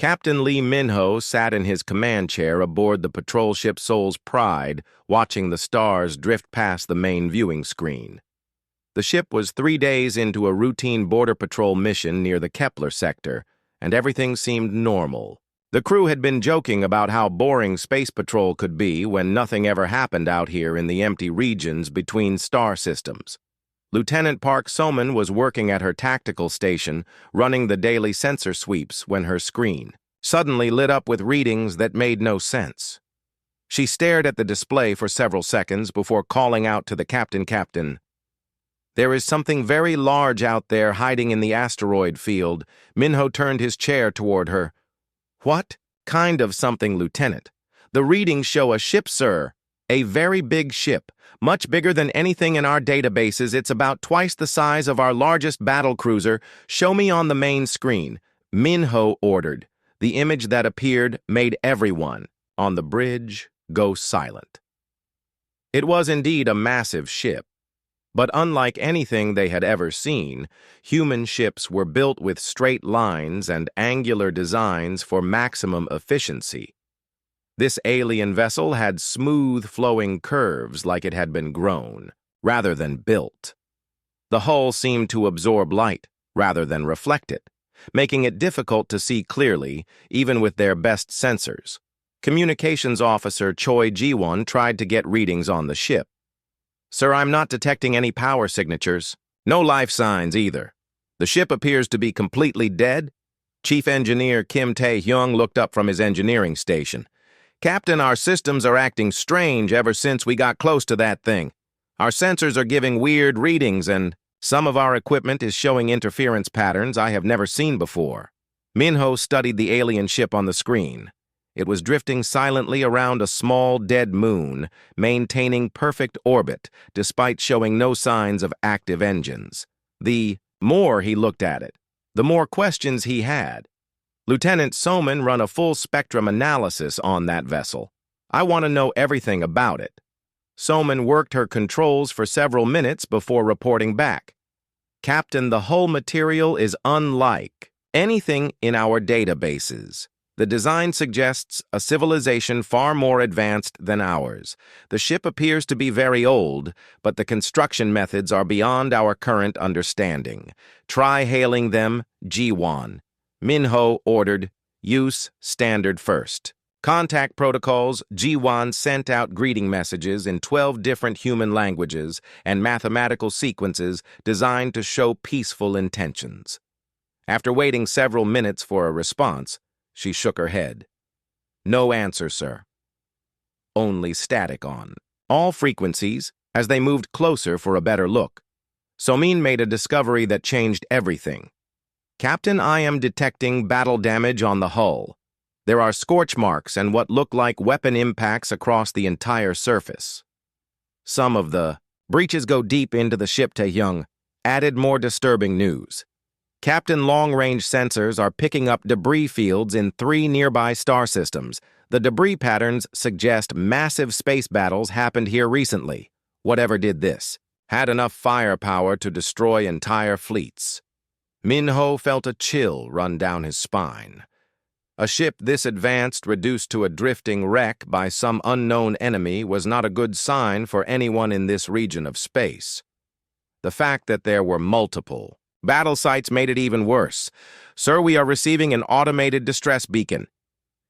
Captain Lee Minho sat in his command chair aboard the patrol ship Soul's Pride, watching the stars drift past the main viewing screen. The ship was 3 days into a routine border patrol mission near the Kepler sector, and everything seemed normal. The crew had been joking about how boring space patrol could be when nothing ever happened out here in the empty regions between star systems. Lieutenant Park Soman was working at her tactical station, running the daily sensor sweeps when her screen suddenly lit up with readings that made no sense. She stared at the display for several seconds before calling out to the captain, "There is something very large out there hiding in the asteroid field." Minho turned his chair toward her. "What kind of something, Lieutenant?" "The readings show a ship, sir. A very big ship. Much bigger than anything in our databases. It's about twice the size of our largest battle cruiser. Show me on the main screen," Minho ordered. The image that appeared made everyone on the bridge go silent. It was indeed a massive ship. But unlike anything they had ever seen, human ships were built with straight lines and angular designs for maximum efficiency. This alien vessel had smooth, flowing curves like it had been grown, rather than built. The hull seemed to absorb light, rather than reflect it, making it difficult to see clearly, even with their best sensors. Communications Officer Choi Ji-won tried to get readings on the ship. "Sir, I'm not detecting any power signatures. No life signs either. The ship appears to be completely dead." Chief Engineer Kim Tae-hyung looked up from his engineering station. "Captain, our systems are acting strange ever since we got close to that thing. Our sensors are giving weird readings, and some of our equipment is showing interference patterns I have never seen before." Minho studied the alien ship on the screen. It was drifting silently around a small, dead moon, maintaining perfect orbit, despite showing no signs of active engines. The more he looked at it, the more questions he had. "Lieutenant Soman run a full-spectrum analysis on that vessel. I want to know everything about it." Soman worked her controls for several minutes before reporting back. "Captain, the hull material is unlike anything in our databases. The design suggests a civilization far more advanced than ours. The ship appears to be very old, but the construction methods are beyond our current understanding. Try hailing them, Ji-won." Minho ordered, "Use standard first." Contact protocols, Ji-won sent out greeting messages in 12 different human languages and mathematical sequences designed to show peaceful intentions. After waiting several minutes for a response, she shook her head. "No answer, sir. Only static on all frequencies," as they moved closer for a better look. Somin made a discovery that changed everything. "Captain, I am detecting battle damage on the hull. There are scorch marks and what look like weapon impacts across the entire surface. Some of the breaches go deep into the ship." Tae-hyung added more disturbing news. "Captain, long-range sensors are picking up debris fields in 3 nearby star systems. The debris patterns suggest massive space battles happened here recently. Whatever did this had enough firepower to destroy entire fleets." Minho felt a chill run down his spine. A ship this advanced reduced to a drifting wreck by some unknown enemy was not a good sign for anyone in this region of space. The fact that there were multiple battle sites made it even worse. "Sir, we are receiving an automated distress beacon,"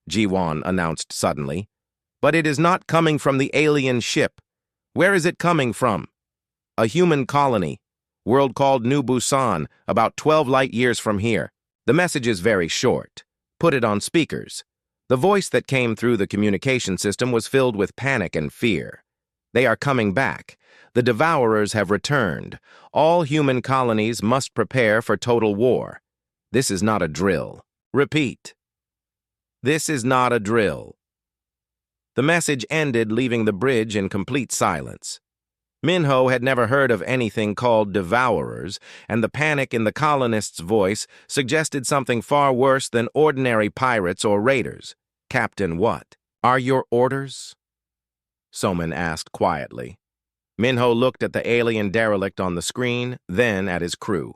Ji-won announced suddenly. "But it is not coming from the alien ship. Where is it coming from?" "A human colony. World called New Busan, about 12 light years from here. The message is very short. Put it on speakers." The voice that came through the communication system was filled with panic and fear. "They are coming back. The Devourers have returned. All human colonies must prepare for total war. This is not a drill. Repeat. This is not a drill." The message ended, leaving the bridge in complete silence. Minho had never heard of anything called Devourers, and the panic in the colonist's voice suggested something far worse than ordinary pirates or raiders. "Captain, what are your orders?" Soman asked quietly. Minho looked at the alien derelict on the screen, then at his crew.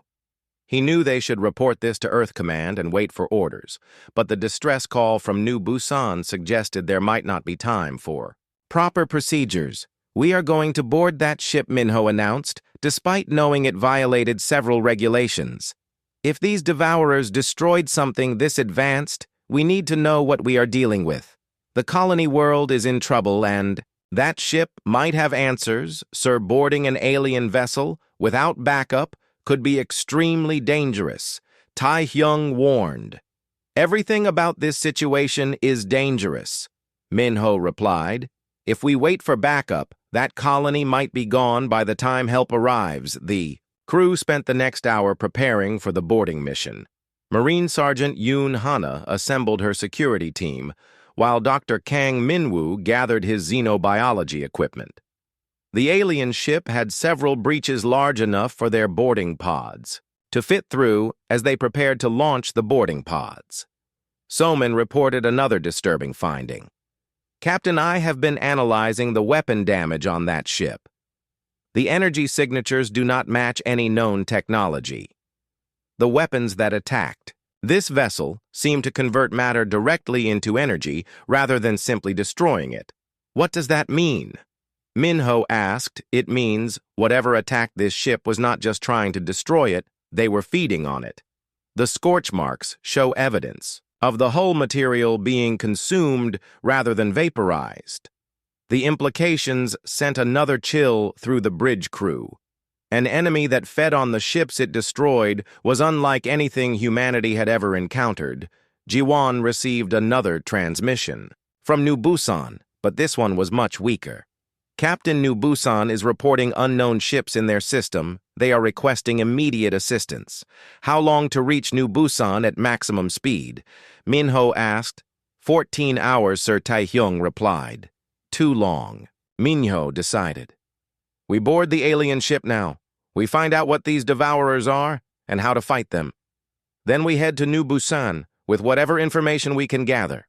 He knew they should report this to Earth Command and wait for orders, but the distress call from New Busan suggested there might not be time for proper procedures. "We are going to board that ship," Minho announced, despite knowing it violated several regulations. "If these devourers destroyed something this advanced, we need to know what we are dealing with. The colony world is in trouble and that ship might have answers, sir. Boarding an alien vessel without backup could be extremely dangerous," Tae-hyung warned. "Everything about this situation is dangerous," Minho replied. "If we wait for backup, that colony might be gone by the time help arrives." The crew spent the next hour preparing for the boarding mission. Marine Sergeant Yoon Hana assembled her security team, while Dr. Kang Minwoo gathered his xenobiology equipment. The alien ship had several breaches large enough for their boarding pods to fit through as they prepared to launch the boarding pods. Soman reported another disturbing finding. "Captain, I have been analyzing the weapon damage on that ship. The energy signatures do not match any known technology. The weapons that attacked this vessel seem to convert matter directly into energy rather than simply destroying it. What does that mean?" Minho asked. "It means whatever attacked this ship was not just trying to destroy it, they were feeding on it. The scorch marks show evidence of the hull material being consumed rather than vaporized." The implications sent another chill through the bridge crew. An enemy that fed on the ships it destroyed was unlike anything humanity had ever encountered. Jiwon received another transmission from New Busan, but this one was much weaker. "Captain, New Busan is reporting unknown ships in their system. They are requesting immediate assistance." "How long to reach New Busan at maximum speed?" Minho asked. 14 hours, Sir. Tae-hyung replied. "Too long," Minho decided. "We board the alien ship now. We find out what these devourers are and how to fight them. Then we head to New Busan with whatever information we can gather."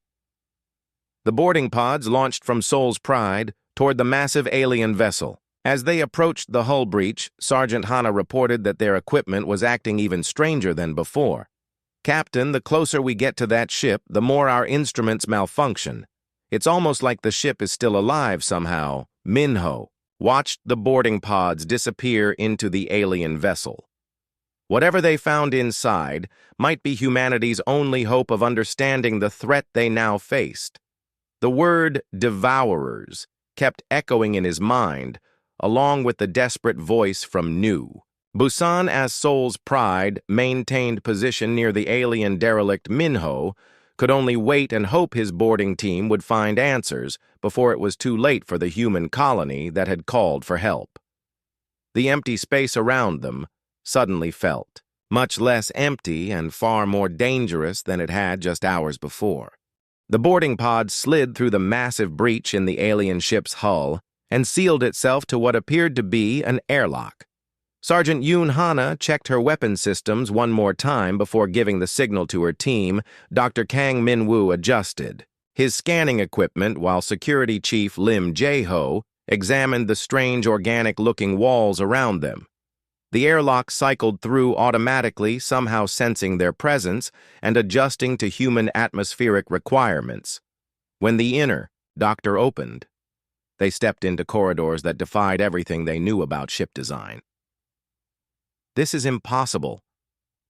The boarding pods launched from Seoul's Pride toward the massive alien vessel. As they approached the hull breach, Sergeant Hana reported that their equipment was acting even stranger than before. "Captain, the closer we get to that ship, the more our instruments malfunction. It's almost like the ship is still alive somehow." Minho watched the boarding pods disappear into the alien vessel. Whatever they found inside might be humanity's only hope of understanding the threat they now faced. The word devourers kept echoing in his mind, along with the desperate voice from New Busan. As Seoul's Pride maintained position near the alien derelict, Minho could only wait and hope his boarding team would find answers before it was too late for the human colony that had called for help. The empty space around them suddenly felt much less empty and far more dangerous than it had just hours before. The boarding pod slid through the massive breach in the alien ship's hull and sealed itself to what appeared to be an airlock. Sergeant Yoon Hana checked her weapon systems one more time before giving the signal to her team. Dr. Kang Minwoo adjusted his scanning equipment while Security Chief Lim Jae-ho examined the strange organic-looking walls around them. The airlock cycled through automatically, somehow sensing their presence and adjusting to human atmospheric requirements. When the inner doctor opened, they stepped into corridors that defied everything they knew about ship design. "This is impossible,"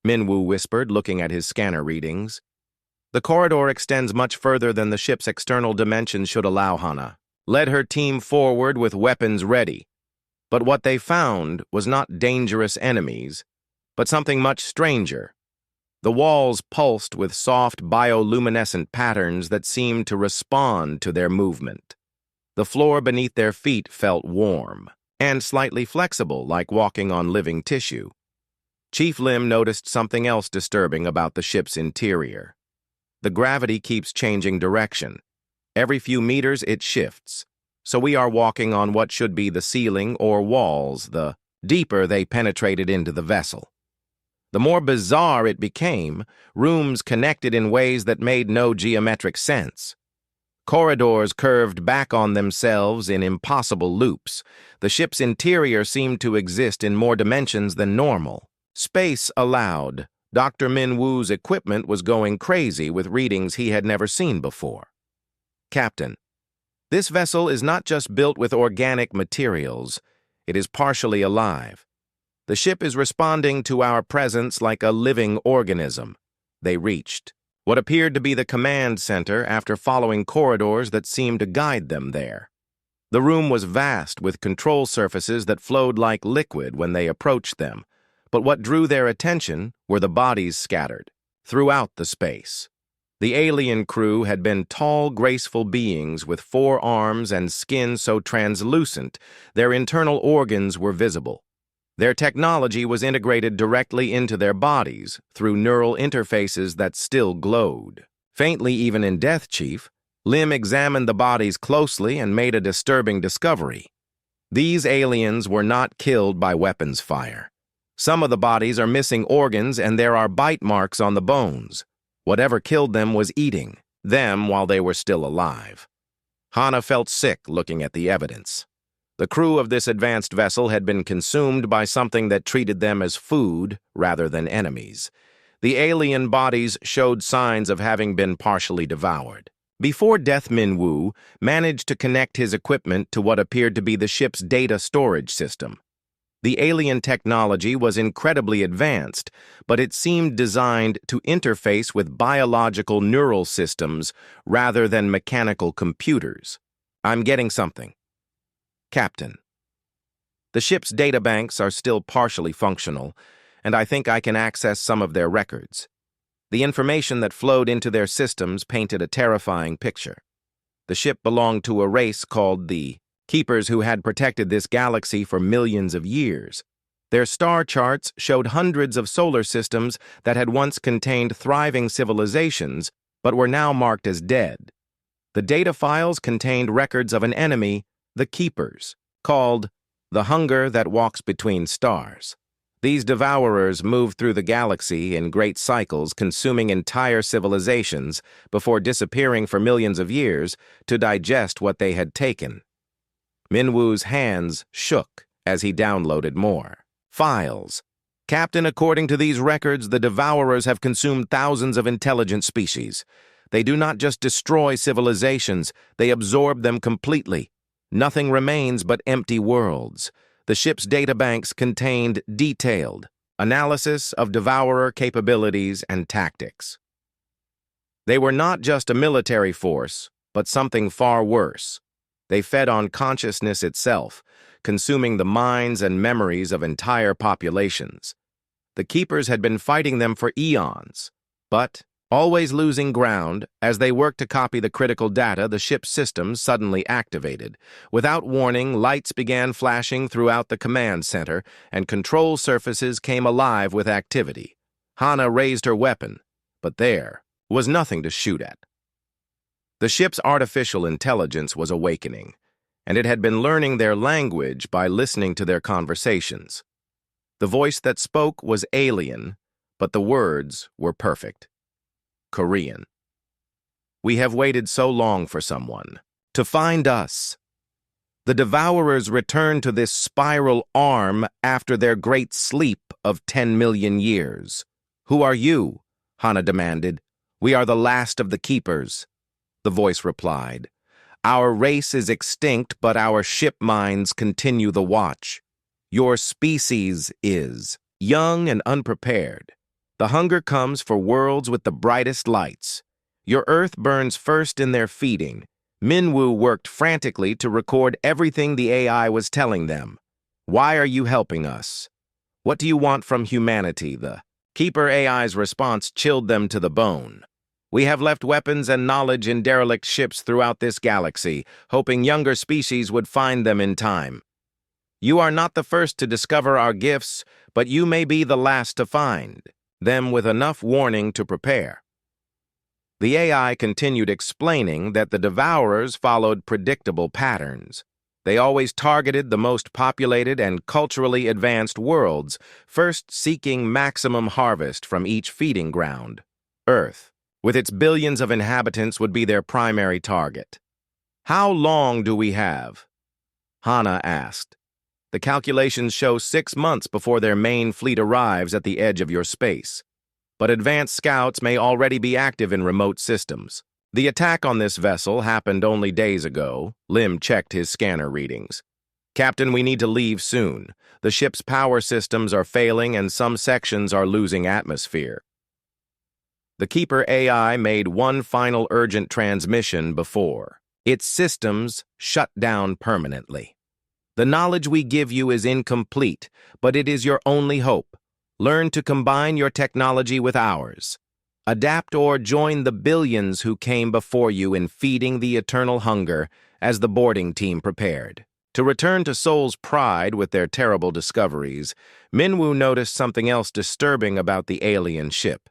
Minwoo whispered, looking at his scanner readings. "The corridor extends much further than the ship's external dimensions should allow." Hana led her team forward with weapons ready. But what they found was not dangerous enemies, but something much stranger. The walls pulsed with soft bioluminescent patterns that seemed to respond to their movement. The floor beneath their feet felt warm and slightly flexible, like walking on living tissue. Chief Lim noticed something else disturbing about the ship's interior. The gravity keeps changing direction. Every few meters it shifts, so we are walking on what should be the ceiling or walls the deeper they penetrated into the vessel. The more bizarre it became, rooms connected in ways that made no geometric sense. Corridors curved back on themselves in impossible loops. The ship's interior seemed to exist in more dimensions than normal. Space allowed. Dr. Min Woo's equipment was going crazy with readings he had never seen before. Captain, this vessel is not just built with organic materials, it is partially alive. The ship is responding to our presence like a living organism. They reached what appeared to be the command center after following corridors that seemed to guide them there. The room was vast with control surfaces that flowed like liquid when they approached them, but what drew their attention were the bodies scattered throughout the space. The alien crew had been tall, graceful beings with 4 arms and skin so translucent their internal organs were visible. Their technology was integrated directly into their bodies through neural interfaces that still glowed. Faintly even in death, Chief, Lim examined the bodies closely and made a disturbing discovery. These aliens were not killed by weapons fire. Some of the bodies are missing organs and there are bite marks on the bones. Whatever killed them was eating them while they were still alive. Hana felt sick looking at the evidence. The crew of this advanced vessel had been consumed by something that treated them as food rather than enemies. The alien bodies showed signs of having been partially devoured. Before death, Min Woo managed to connect his equipment to what appeared to be the ship's data storage system. The alien technology was incredibly advanced, but it seemed designed to interface with biological neural systems rather than mechanical computers. I'm getting something. Captain, the ship's databanks are still partially functional, and I think I can access some of their records. The information that flowed into their systems painted a terrifying picture. The ship belonged to a race called the Keepers who had protected this galaxy for millions of years. Their star charts showed hundreds of solar systems that had once contained thriving civilizations, but were now marked as dead. The data files contained records of an enemy, the Keepers, called the Hunger that Walks Between Stars. These devourers moved through the galaxy in great cycles, consuming entire civilizations before disappearing for millions of years to digest what they had taken. Min Woo's hands shook as he downloaded more files. Captain, according to these records, the Devourers have consumed thousands of intelligent species. They do not just destroy civilizations, they absorb them completely. Nothing remains but empty worlds. The ship's databanks contained detailed analysis of Devourer capabilities and tactics. They were not just a military force, but something far worse. They fed on consciousness itself, consuming the minds and memories of entire populations. The Keepers had been fighting them for eons, but, always losing ground, as they worked to copy the critical data, the ship's systems suddenly activated. Without warning, lights began flashing throughout the command center, and control surfaces came alive with activity. Hana raised her weapon, but there was nothing to shoot at. The ship's artificial intelligence was awakening, and it had been learning their language by listening to their conversations. The voice that spoke was alien, but the words were perfect. Korean. We have waited so long for someone to find us. The Devourers returned to this spiral arm after their great sleep of 10 million years. Who are you? Hana demanded. We are the last of the Keepers. The voice replied. Our race is extinct, but our ship minds continue the watch. Your species is young and unprepared. The hunger comes for worlds with the brightest lights. Your Earth burns first in their feeding. Min Woo worked frantically to record everything the AI was telling them. Why are you helping us? What do you want from humanity? The Keeper AI's response chilled them to the bone. We have left weapons and knowledge in derelict ships throughout this galaxy, hoping younger species would find them in time. You are not the first to discover our gifts, but you may be the last to find them with enough warning to prepare. The AI continued explaining that the Devourers followed predictable patterns. They always targeted the most populated and culturally advanced worlds, first seeking maximum harvest from each feeding ground. Earth, with its billions of inhabitants, would be their primary target. How long do we have? Hana asked. The calculations show 6 months before their main fleet arrives at the edge of your space. But advanced scouts may already be active in remote systems. The attack on this vessel happened only days ago. Lim checked his scanner readings. Captain, we need to leave soon. The ship's power systems are failing and some sections are losing atmosphere. The Keeper AI made one final urgent transmission before its systems shut down permanently. The knowledge we give you is incomplete, but it is your only hope. Learn to combine your technology with ours. Adapt or join the billions who came before you in feeding the eternal hunger as the boarding team prepared. To return to Soul's Pride with their terrible discoveries, Minwoo noticed something else disturbing about the alien ship.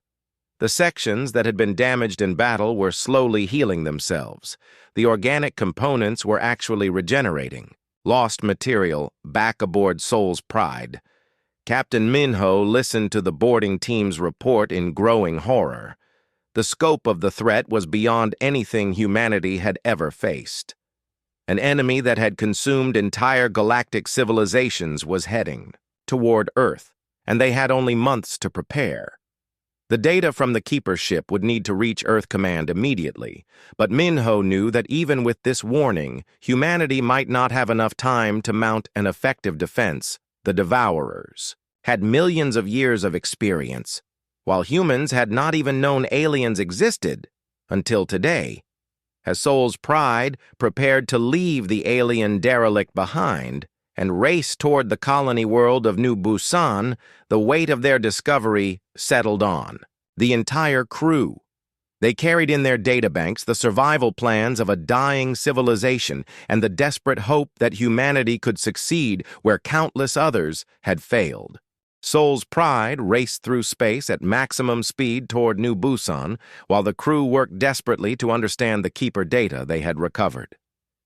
The sections that had been damaged in battle were slowly healing themselves. The organic components were actually regenerating. Lost material back aboard Soul's Pride. Captain Minho listened to the boarding team's report in growing horror. The scope of the threat was beyond anything humanity had ever faced. An enemy that had consumed entire galactic civilizations was heading toward Earth, and they had only months to prepare. The data from the Keeper ship would need to reach Earth Command immediately, but Minho knew that even with this warning, humanity might not have enough time to mount an effective defense. The Devourers had millions of years of experience, while humans had not even known aliens existed until today. As Soul's Pride prepared to leave the alien derelict behind and race toward the colony world of New Busan, the weight of their discovery settled on the entire crew. They carried in their databanks the survival plans of a dying civilization and the desperate hope that humanity could succeed where countless others had failed. Soul's Pride raced through space at maximum speed toward New Busan, while the crew worked desperately to understand the Keeper data they had recovered.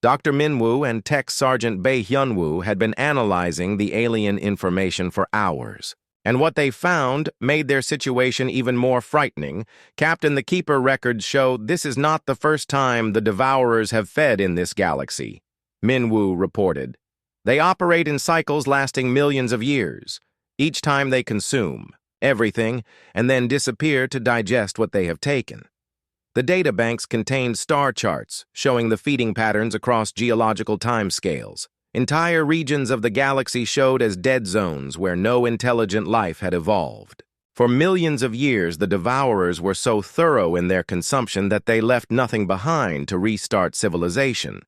Dr. Minwoo and Tech Sergeant Bae Hyunwoo had been analyzing the alien information for hours, and what they found made their situation even more frightening. Captain, the Keeper records show this is not the first time the Devourers have fed in this galaxy, Minwoo reported. They operate in cycles lasting millions of years. Each time they consume everything and then disappear to digest what they have taken. The databanks contained star charts showing the feeding patterns across geological timescales. Entire regions of the galaxy showed as dead zones where no intelligent life had evolved. For millions of years, the Devourers were so thorough in their consumption that they left nothing behind to restart civilization.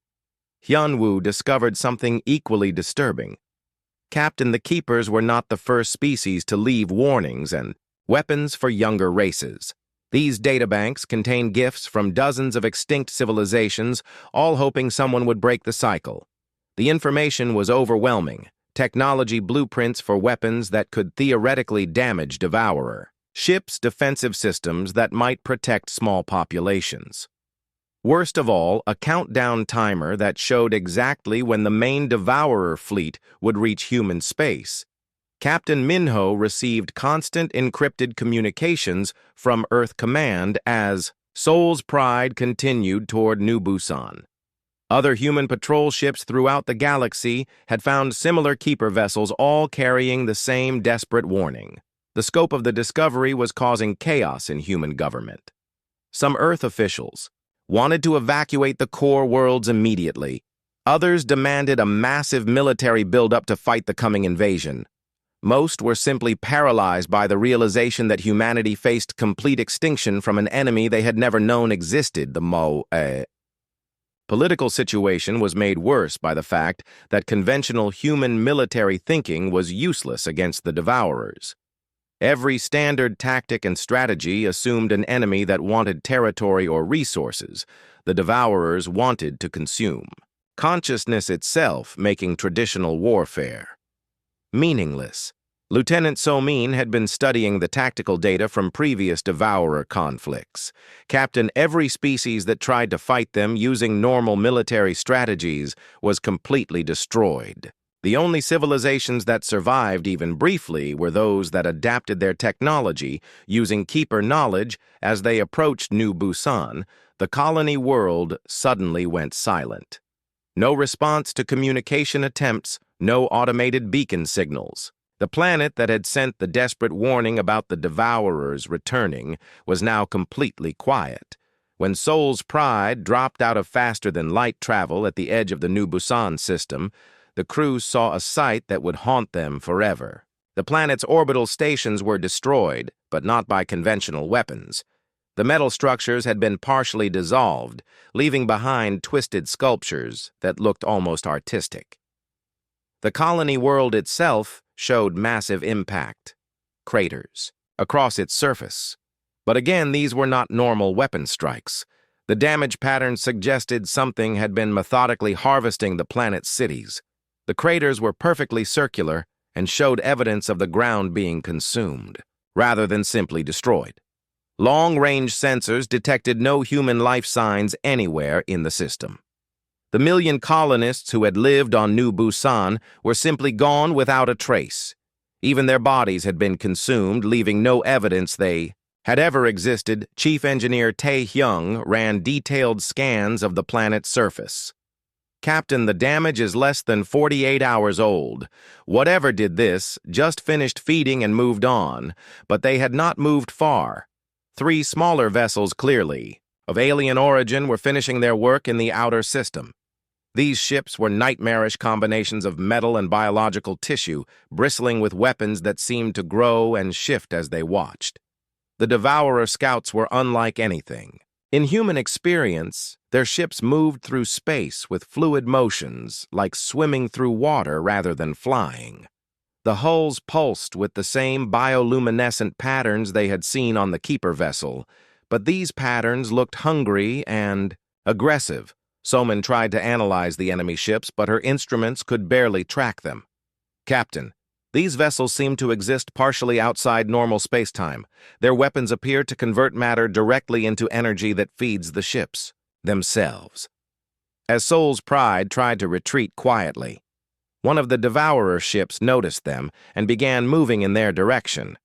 Hyunwoo discovered something equally disturbing. Captain, the Keepers were not the first species to leave warnings and weapons for younger races. These databanks contain gifts from dozens of extinct civilizations, all hoping someone would break the cycle. The information was overwhelming. Technology blueprints for weapons that could theoretically damage Devourer. Ships' defensive systems that might protect small populations. Worst of all, a countdown timer that showed exactly when the main Devourer fleet would reach human space. Captain Minho received constant encrypted communications from Earth Command as Soul's Pride continued toward New Busan. Other human patrol ships throughout the galaxy had found similar Keeper vessels, all carrying the same desperate warning. The scope of the discovery was causing chaos in human government. Some Earth officials wanted to evacuate the core worlds immediately. Others demanded a massive military buildup to fight the coming invasion. Most were simply paralyzed by the realization that humanity faced complete extinction from an enemy they had never known existed. The political situation was made worse by the fact that conventional human military thinking was useless against the Devourers. Every standard tactic and strategy assumed an enemy that wanted territory or resources. The Devourers wanted to consume. Consciousness itself making traditional warfare meaningless. Lieutenant So-min had been studying the tactical data from previous Devourer conflicts. Captain, every species that tried to fight them using normal military strategies was completely destroyed. The only civilizations that survived even briefly were those that adapted their technology using Keeper knowledge. As they approached New Busan, the colony world suddenly went silent. No response to communication attempts, no automated beacon signals. The planet that had sent the desperate warning about the Devourers returning was now completely quiet. When Sol's Pride dropped out of faster-than-light travel at the edge of the New Busan system, the crew saw a sight that would haunt them forever. The planet's orbital stations were destroyed, but not by conventional weapons. The metal structures had been partially dissolved, leaving behind twisted sculptures that looked almost artistic. The colony world itself showed massive impact, craters, across its surface. But again, these were not normal weapon strikes. The damage patterns suggested something had been methodically harvesting the planet's cities. The craters were perfectly circular and showed evidence of the ground being consumed, rather than simply destroyed. Long-range sensors detected no human life signs anywhere in the system. The million colonists who had lived on New Busan were simply gone without a trace. Even their bodies had been consumed, leaving no evidence they had ever existed. Chief Engineer Tae-hyung ran detailed scans of the planet's surface. Captain, the damage is less than 48 hours old. Whatever did this just finished feeding and moved on, but they had not moved far. 3 smaller vessels, clearly, of alien origin, were finishing their work in the outer system. These ships were nightmarish combinations of metal and biological tissue, bristling with weapons that seemed to grow and shift as they watched. The Devourer scouts were unlike anything. In human experience, their ships moved through space with fluid motions, like swimming through water rather than flying. The hulls pulsed with the same bioluminescent patterns they had seen on the Keeper vessel, but these patterns looked hungry and aggressive. Soman tried to analyze the enemy ships, but her instruments could barely track them. Captain, these vessels seem to exist partially outside normal spacetime. Their weapons appear to convert matter directly into energy that feeds the ships themselves. As Sol's Pride tried to retreat quietly, one of the Devourer ships noticed them and began moving in their direction.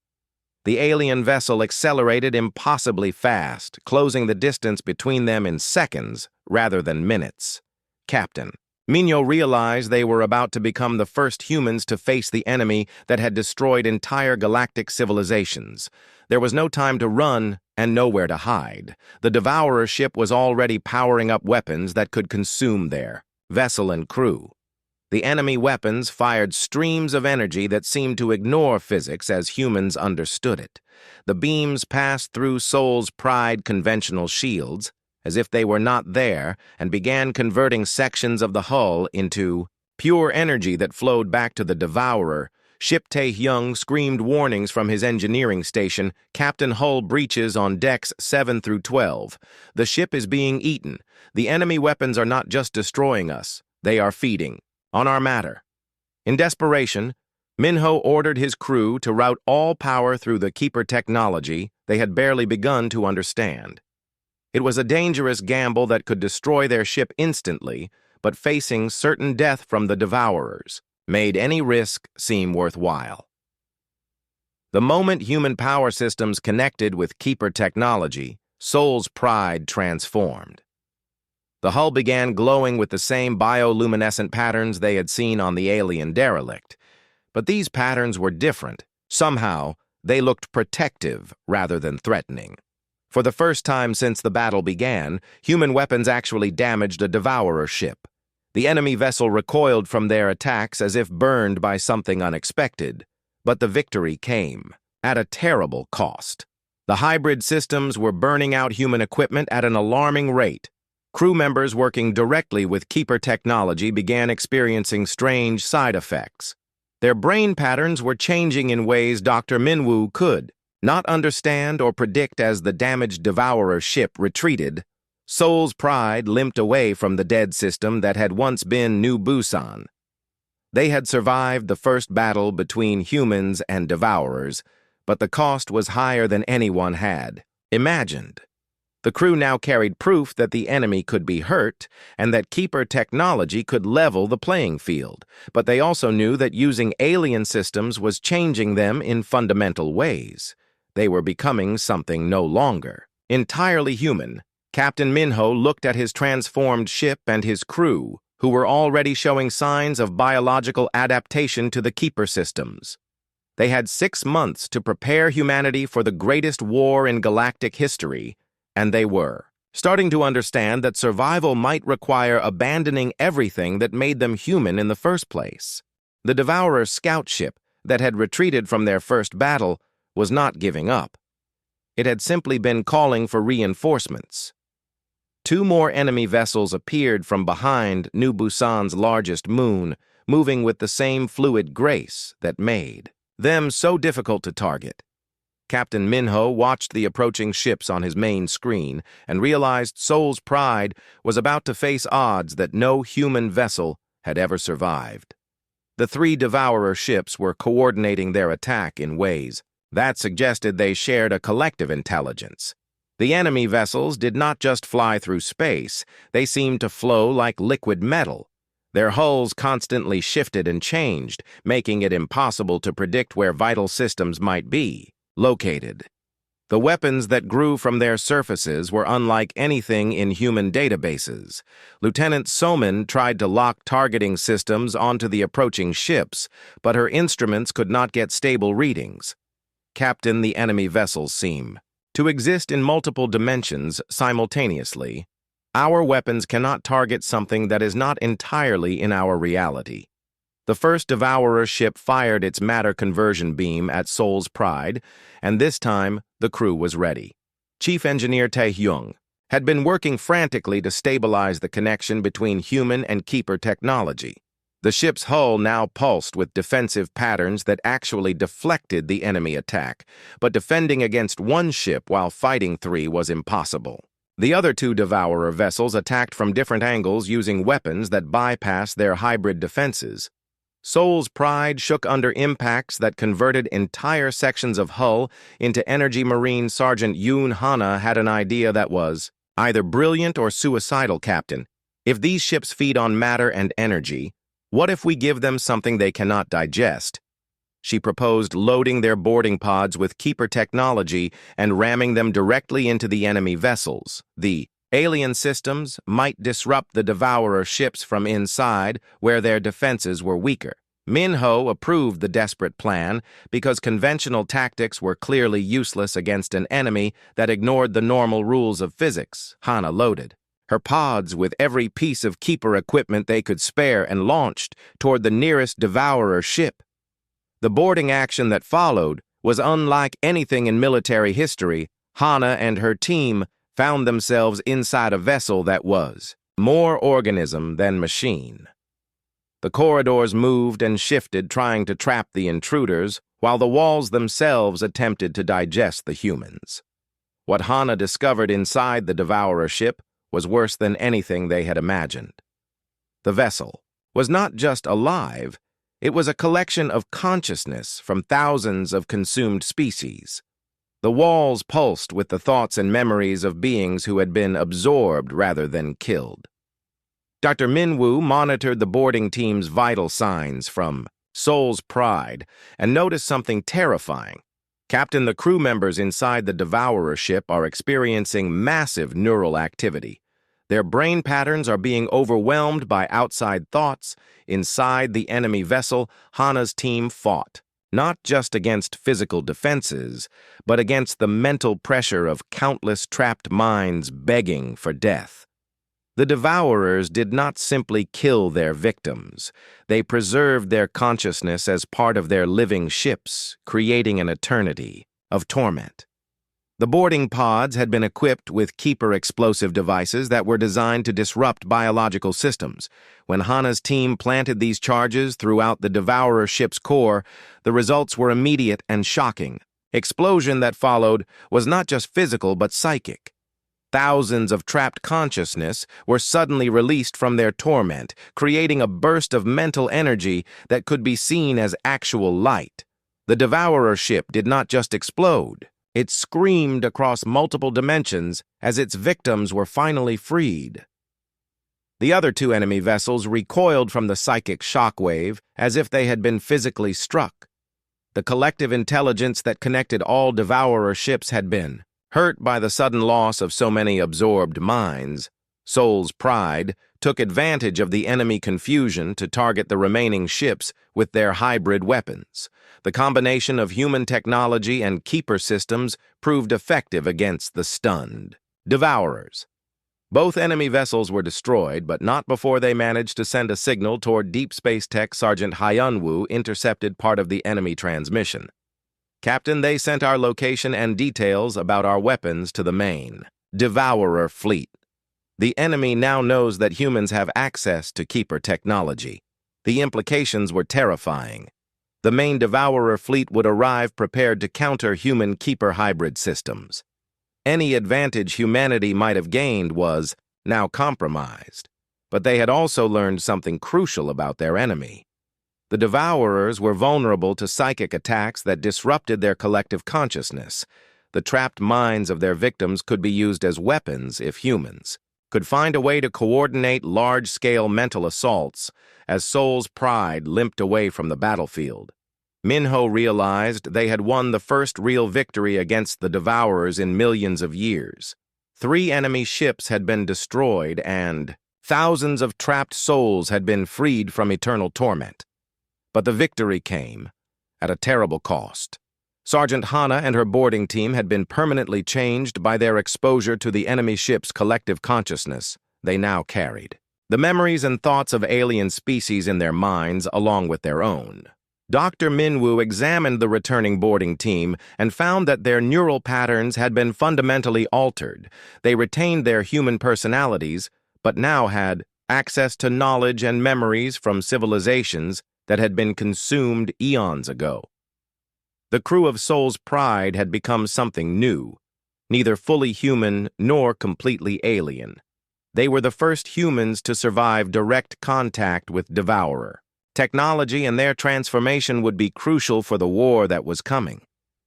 The alien vessel accelerated impossibly fast, closing the distance between them in seconds rather than minutes. Captain, Minho realized they were about to become the first humans to face the enemy that had destroyed entire galactic civilizations. There was no time to run and nowhere to hide. The Devourer ship was already powering up weapons that could consume their vessel and crew. The enemy weapons fired streams of energy that seemed to ignore physics as humans understood it. The beams passed through Sol's Pride conventional shields, as if they were not there, and began converting sections of the hull into pure energy that flowed back to the Devourer. Ship Tae-hyung screamed warnings from his engineering station. Captain, hull breaches on decks 7 through 12. The ship is being eaten. The enemy weapons are not just destroying us, they are feeding on our matter. In desperation, Minho ordered his crew to route all power through the Keeper technology they had barely begun to understand. It was a dangerous gamble that could destroy their ship instantly, but facing certain death from the Devourers made any risk seem worthwhile. The moment human power systems connected with Keeper technology, Sol's Pride transformed. The hull began glowing with the same bioluminescent patterns they had seen on the alien derelict. But these patterns were different. Somehow, they looked protective rather than threatening. For the first time since the battle began, human weapons actually damaged a Devourer ship. The enemy vessel recoiled from their attacks as if burned by something unexpected. But the victory came at a terrible cost. The hybrid systems were burning out human equipment at an alarming rate. Crew members working directly with Keeper technology began experiencing strange side effects. Their brain patterns were changing in ways Dr. Minwoo could not understand or predict. As the damaged Devourer ship retreated, Sol's Pride limped away from the dead system that had once been New Busan. They had survived the first battle between humans and Devourers, but the cost was higher than anyone had imagined. The crew now carried proof that the enemy could be hurt and that Keeper technology could level the playing field, but they also knew that using alien systems was changing them in fundamental ways. They were becoming something no longer entirely human. Captain Minho looked at his transformed ship and his crew, who were already showing signs of biological adaptation to the Keeper systems. They had 6 months to prepare humanity for the greatest war in galactic history, and they were, starting to understand that survival might require abandoning everything that made them human in the first place. The Devourer's scout ship, that had retreated from their first battle, was not giving up. It had simply been calling for reinforcements. 2 more enemy vessels appeared from behind New Busan's largest moon, moving with the same fluid grace that made them so difficult to target. Captain Minho watched the approaching ships on his main screen and realized Seoul's Pride was about to face odds that no human vessel had ever survived. The 3 Devourer ships were coordinating their attack in ways that suggested they shared a collective intelligence. The enemy vessels did not just fly through space, they seemed to flow like liquid metal. Their hulls constantly shifted and changed, making it impossible to predict where vital systems might be located. The weapons that grew from their surfaces were unlike anything in human databases. Lieutenant Soman tried to lock targeting systems onto the approaching ships, but her instruments could not get stable readings. Captain, the enemy vessels seem to exist in multiple dimensions simultaneously. Our weapons cannot target something that is not entirely in our reality. The first Devourer ship fired its matter conversion beam at Seoul's Pride, and this time the crew was ready. Chief Engineer Tae-hyung had been working frantically to stabilize the connection between human and Keeper technology. The ship's hull now pulsed with defensive patterns that actually deflected the enemy attack, but defending against 1 ship while fighting 3 was impossible. The other 2 Devourer vessels attacked from different angles using weapons that bypassed their hybrid defenses. Seoul's Pride shook under impacts that converted entire sections of hull into energy. Marine Sergeant Yoon Hana had an idea that was either brilliant or suicidal, Captain. If these ships feed on matter and energy, what if we give them something they cannot digest? She proposed loading their boarding pods with Keeper technology and ramming them directly into the enemy vessels. The alien systems might disrupt the Devourer ships from inside, where their defenses were weaker. Minho approved the desperate plan because conventional tactics were clearly useless against an enemy that ignored the normal rules of physics. Hana loaded her pods with every piece of Keeper equipment they could spare and launched toward the nearest Devourer ship. The boarding action that followed was unlike anything in military history. Hana and her team found themselves inside a vessel that was more organism than machine. The corridors moved and shifted, trying to trap the intruders, while the walls themselves attempted to digest the humans. What Hana discovered inside the Devourer ship was worse than anything they had imagined. The vessel was not just alive, it was a collection of consciousness from thousands of consumed species. The walls pulsed with the thoughts and memories of beings who had been absorbed rather than killed. Dr. Minwoo monitored the boarding team's vital signs from Seoul's Pride and noticed something terrifying. Captain, the crew members inside the Devourer ship are experiencing massive neural activity. Their brain patterns are being overwhelmed by outside thoughts. Inside the enemy vessel, Hana's team fought, not just against physical defenses, but against the mental pressure of countless trapped minds begging for death. The Devourers did not simply kill their victims. They preserved their consciousness as part of their living ships, creating an eternity of torment. The boarding pods had been equipped with Keeper explosive devices that were designed to disrupt biological systems. When Hana's team planted these charges throughout the Devourer ship's core, the results were immediate and shocking. Explosion that followed was not just physical but psychic. Thousands of trapped consciousness were suddenly released from their torment, creating a burst of mental energy that could be seen as actual light. The Devourer ship did not just explode. It screamed across multiple dimensions as its victims were finally freed. The other 2 enemy vessels recoiled from the psychic shockwave as if they had been physically struck. The collective intelligence that connected all Devourer ships had been hurt by the sudden loss of so many absorbed minds. Sol's Pride took advantage of the enemy confusion to target the remaining ships with their hybrid weapons. The combination of human technology and keeper systems proved effective against the stunned Devourers. Both enemy vessels were destroyed, but not before they managed to send a signal toward Deep Space Tech Sergeant Hyunwoo intercepted part of the enemy transmission. Captain, they sent our location and details about our weapons to the main Devourer fleet. The enemy now knows that humans have access to Keeper technology. The implications were terrifying. The main Devourer fleet would arrive prepared to counter human Keeper hybrid systems. Any advantage humanity might have gained was now compromised, but they had also learned something crucial about their enemy. The Devourers were vulnerable to psychic attacks that disrupted their collective consciousness. The trapped minds of their victims could be used as weapons if humans could find a way to coordinate large-scale mental assaults. As Sol's Pride limped away from the battlefield, Minho realized they had won the first real victory against the Devourers in millions of years. 3 enemy ships had been destroyed and thousands of trapped souls had been freed from eternal torment. But the victory came at a terrible cost. Sergeant Hana and her boarding team had been permanently changed by their exposure to the enemy ship's collective consciousness they now carried. The memories and thoughts of alien species in their minds along with their own. Dr. Minwoo examined the returning boarding team and found that their neural patterns had been fundamentally altered. They retained their human personalities, but now had access to knowledge and memories from civilizations that had been consumed eons ago. The crew of Sol's Pride had become something new, neither fully human nor completely alien. They were the first humans to survive direct contact with Devourer. Technology and their transformation would be crucial for the war that was coming.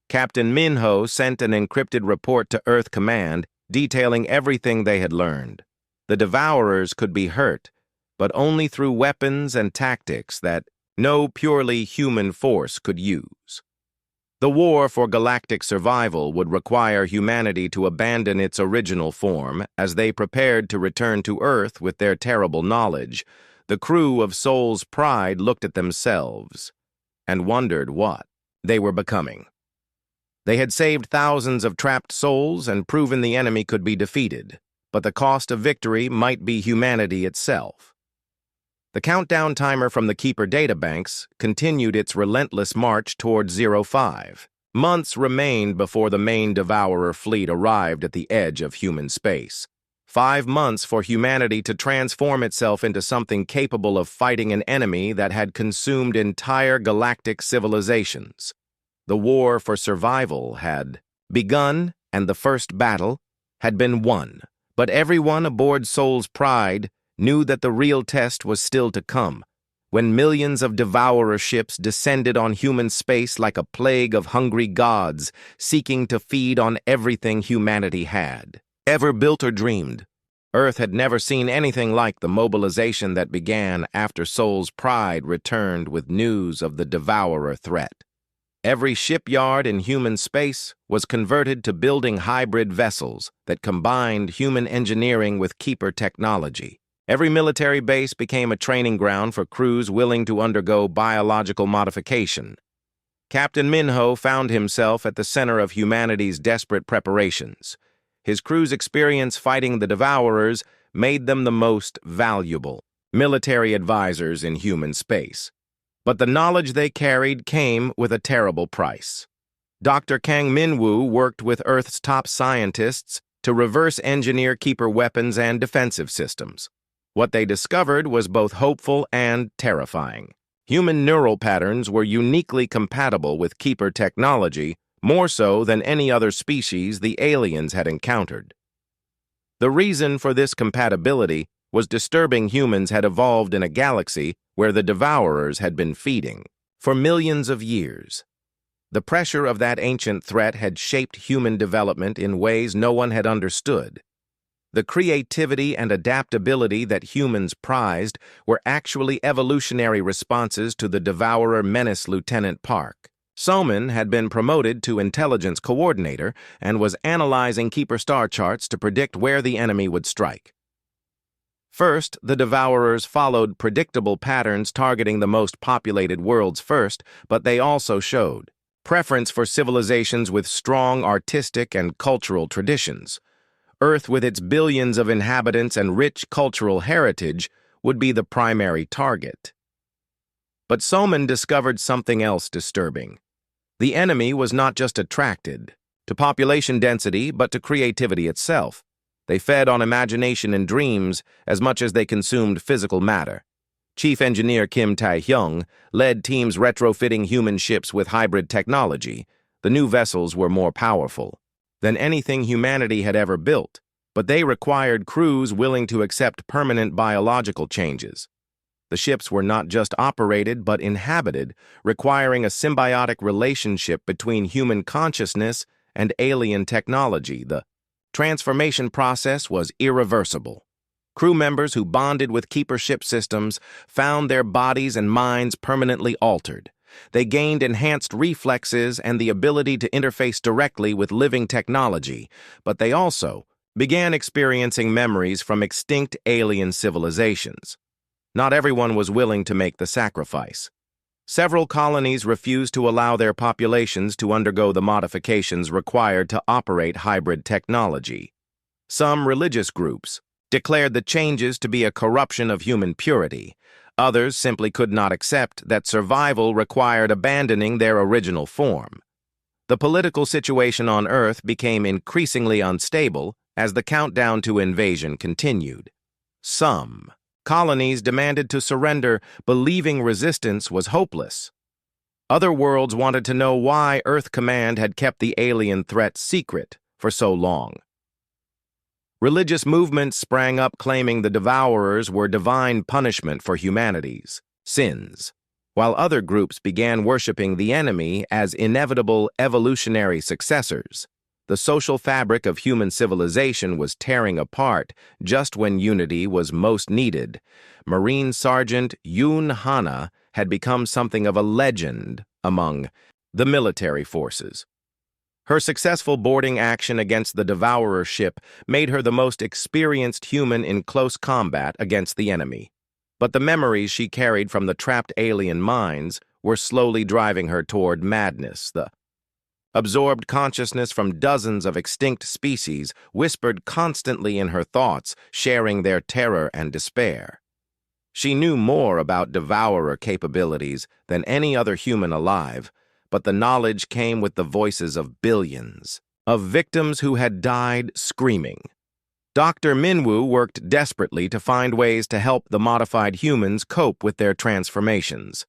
Captain Minho sent an encrypted report to Earth Command detailing everything they had learned. The Devourers could be hurt, but only through weapons and tactics that no purely human force could use. The war for galactic survival would require humanity to abandon its original form as they prepared to return to Earth with their terrible knowledge. The crew of Sol's Pride looked at themselves and wondered what they were becoming. They had saved thousands of trapped souls and proven the enemy could be defeated, but the cost of victory might be humanity itself. The countdown timer from the Keeper databanks continued its relentless march toward 05. Months remained before the main Devourer fleet arrived at the edge of human space. 5 months for humanity to transform itself into something capable of fighting an enemy that had consumed entire galactic civilizations. The war for survival had begun, and the first battle had been won. But everyone aboard Sol's Pride knew that the real test was still to come, when millions of Devourer ships descended on human space like a plague of hungry gods, seeking to feed on everything humanity had ever built or dreamed. Earth had never seen anything like the mobilization that began after Sol's Pride returned with news of the Devourer threat. Every shipyard in human space was converted to building hybrid vessels that combined human engineering with Keeper technology. Every military base became a training ground for crews willing to undergo biological modification. Captain Minho found himself at the center of humanity's desperate preparations. His crew's experience fighting the Devourers made them the most valuable military advisors in human space. But the knowledge they carried came with a terrible price. Dr. Kang Minwoo worked with Earth's top scientists to reverse engineer Keeper weapons and defensive systems. What they discovered was both hopeful and terrifying. Human neural patterns were uniquely compatible with Keeper technology, more so than any other species the aliens had encountered. The reason for this compatibility was disturbing humans had evolved in a galaxy where the Devourers had been feeding for millions of years. The pressure of that ancient threat had shaped human development in ways no one had understood. The creativity and adaptability that humans prized were actually evolutionary responses to the Devourer menace. Lieutenant Park Soman had been promoted to intelligence coordinator and was analyzing Keeper star charts to predict where the enemy would strike. First, the Devourers followed predictable patterns targeting the most populated worlds first, but they also showed preference for civilizations with strong artistic and cultural traditions. Earth, with its billions of inhabitants and rich cultural heritage, would be the primary target. But Soman discovered something else disturbing. The enemy was not just attracted to population density, but to creativity itself. They fed on imagination and dreams as much as they consumed physical matter. Chief Engineer Kim Tae-hyung led teams retrofitting human ships with hybrid technology. The new vessels were more powerful than anything humanity had ever built, but they required crews willing to accept permanent biological changes. The ships were not just operated but inhabited, requiring a symbiotic relationship between human consciousness and alien technology. The transformation process was irreversible. Crew members who bonded with Keeper ship systems found their bodies and minds permanently altered. They gained enhanced reflexes and the ability to interface directly with living technology, but they also began experiencing memories from extinct alien civilizations. Not everyone was willing to make the sacrifice. Several colonies refused to allow their populations to undergo the modifications required to operate hybrid technology. Some religious groups declared the changes to be a corruption of human purity. Others simply could not accept that survival required abandoning their original form. The political situation on Earth became increasingly unstable as the countdown to invasion continued. Some colonies demanded to surrender, believing resistance was hopeless. Other worlds wanted to know why Earth Command had kept the alien threat secret for so long. Religious movements sprang up claiming the Devourers were divine punishment for humanity's sins, while other groups began worshipping the enemy as inevitable evolutionary successors. The social fabric of human civilization was tearing apart just when unity was most needed. Marine Sergeant Yoon Hana had become something of a legend among the military forces. Her successful boarding action against the Devourer ship made her the most experienced human in close combat against the enemy. But the memories she carried from the trapped alien minds were slowly driving her toward madness. The absorbed consciousness from dozens of extinct species whispered constantly in her thoughts, sharing their terror and despair. She knew more about Devourer capabilities than any other human alive, but the knowledge came with the voices of billions of victims who had died screaming. Dr. Minwoo worked desperately to find ways to help the modified humans cope with their transformations.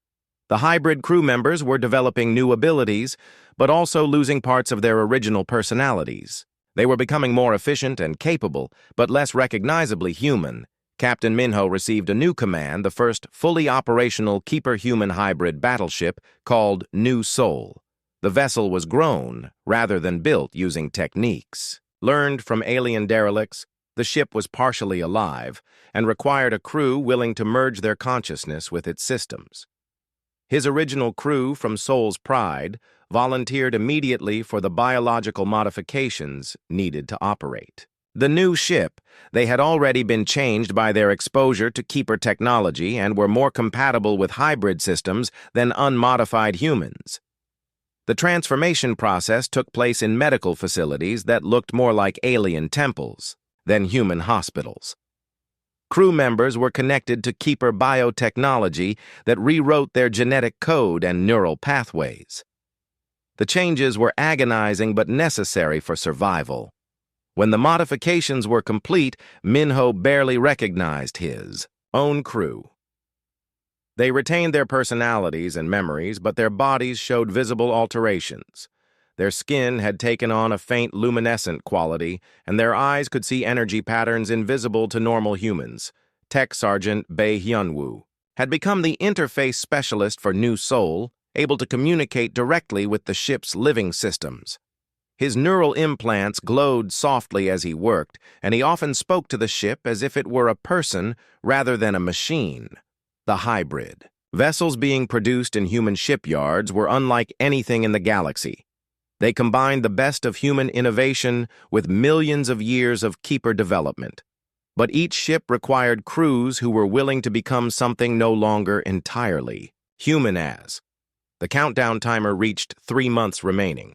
The hybrid crew members were developing new abilities, but also losing parts of their original personalities. They were becoming more efficient and capable, but less recognizably human. Captain Minho received a new command, the first fully operational Keeper-human hybrid battleship called New Soul. The vessel was grown, rather than built using techniques learned from alien derelicts. The ship was partially alive and required a crew willing to merge their consciousness with its systems. His original crew from Soul's Pride volunteered immediately for the biological modifications needed to operate. The new ship, they had already been changed by their exposure to Keeper technology and were more compatible with hybrid systems than unmodified humans. The transformation process took place in medical facilities that looked more like alien temples than human hospitals. Crew members were connected to Keeper biotechnology that rewrote their genetic code and neural pathways. The changes were agonizing but necessary for survival. When the modifications were complete, Minho barely recognized his own crew. They retained their personalities and memories, but their bodies showed visible alterations. Their skin had taken on a faint luminescent quality, and their eyes could see energy patterns invisible to normal humans. Tech Sergeant Bae Hyunwoo had become the interface specialist for New Soul, able to communicate directly with the ship's living systems. His neural implants glowed softly as he worked, and he often spoke to the ship as if it were a person rather than a machine. The hybrid vessels being produced in human shipyards were unlike anything in the galaxy. They combined the best of human innovation with millions of years of Keeper development. But each ship required crews who were willing to become something no longer entirely human as. The countdown timer reached 3 months remaining.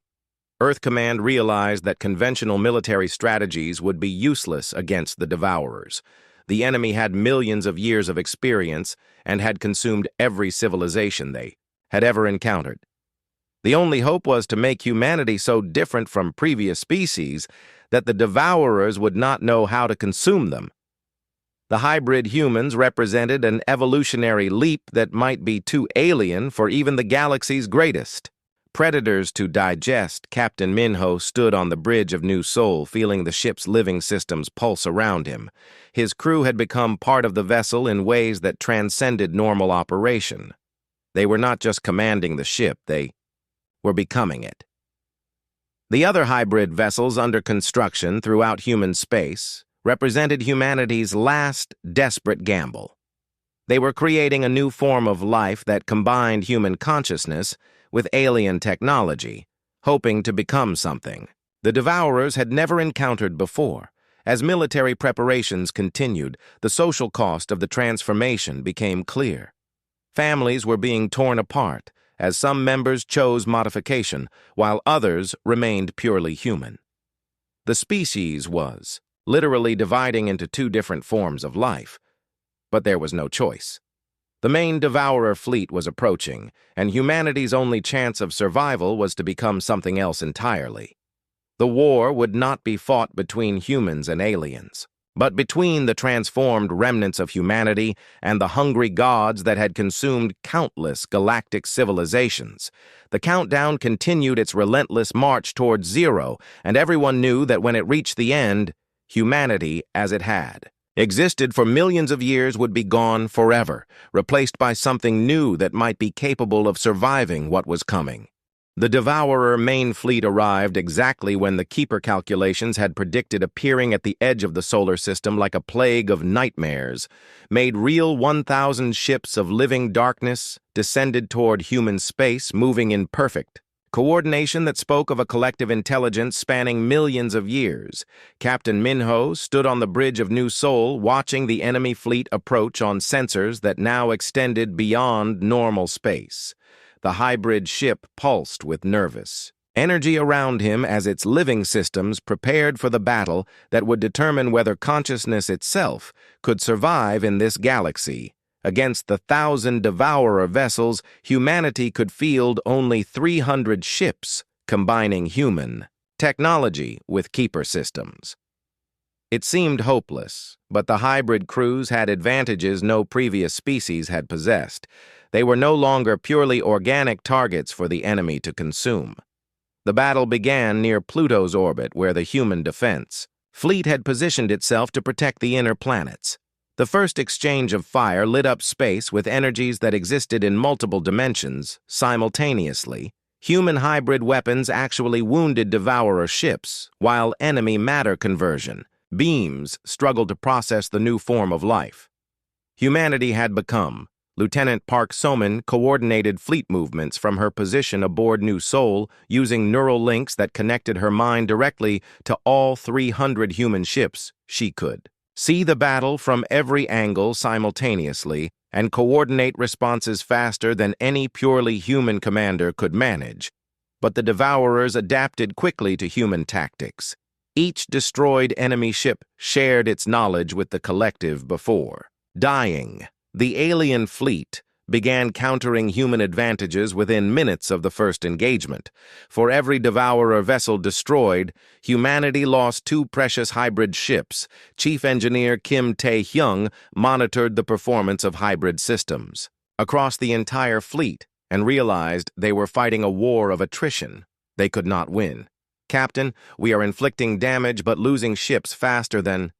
Earth Command realized that conventional military strategies would be useless against the Devourers. The enemy had millions of years of experience and had consumed every civilization they had ever encountered. The only hope was to make humanity so different from previous species that the Devourers would not know how to consume them. The hybrid humans represented an evolutionary leap that might be too alien for even the galaxy's greatest. Predators to digest, Captain Minho stood on the bridge of New Sol, feeling the ship's living systems pulse around him. His crew had become part of the vessel in ways that transcended normal operation. They were not just commanding the ship, they were becoming it. The other hybrid vessels under construction throughout human space represented humanity's last desperate gamble. They were creating a new form of life that combined human consciousness with alien technology, hoping to become something the Devourers had never encountered before. As military preparations continued, the social cost of the transformation became clear. Families were being torn apart, as some members chose modification, while others remained purely human. The species was literally dividing into 2 different forms of life, but there was no choice. The main Devourer fleet was approaching, and humanity's only chance of survival was to become something else entirely. The war would not be fought between humans and aliens, but between the transformed remnants of humanity and the hungry gods that had consumed countless galactic civilizations. The countdown continued its relentless march towards zero, and everyone knew that when it reached the end, humanity, as it had existed for millions of years, would be gone forever, replaced by something new that might be capable of surviving what was coming. The Devourer main fleet arrived exactly when the Keeper calculations had predicted appearing at the edge of the solar system like a plague of nightmares. Made real 1,000 ships of living darkness descended toward human space, moving in perfect coordination that spoke of a collective intelligence spanning millions of years. Captain Minho stood on the bridge of New Sol, watching the enemy fleet approach on sensors that now extended beyond normal space. The hybrid ship pulsed with nervous energy around him as its living systems prepared for the battle that would determine whether consciousness itself could survive in this galaxy. Against the 1,000 Devourer vessels, humanity could field only 300 ships, combining human technology with Keeper systems. It seemed hopeless, but the hybrid crews had advantages no previous species had possessed. They were no longer purely organic targets for the enemy to consume. The battle began near Pluto's orbit, where the human defense fleet had positioned itself to protect the inner planets. The first exchange of fire lit up space with energies that existed in multiple dimensions simultaneously. Human hybrid weapons actually wounded Devourer ships, while enemy matter conversion beams struggled to process the new form of life humanity had become. Lieutenant Park Soman coordinated fleet movements from her position aboard New Sol, using neural links that connected her mind directly to all 300 human ships. She could see the battle from every angle simultaneously and coordinate responses faster than any purely human commander could manage. But the Devourers adapted quickly to human tactics. Each destroyed enemy ship shared its knowledge with the collective before dying. The alien fleet began countering human advantages within minutes of the first engagement. For every Devourer vessel destroyed, humanity lost 2 precious hybrid ships. Chief Engineer Kim Tae-hyung monitored the performance of hybrid systems across the entire fleet and realized they were fighting a war of attrition. They could not win. "Captain, we are inflicting damage but losing ships faster than..."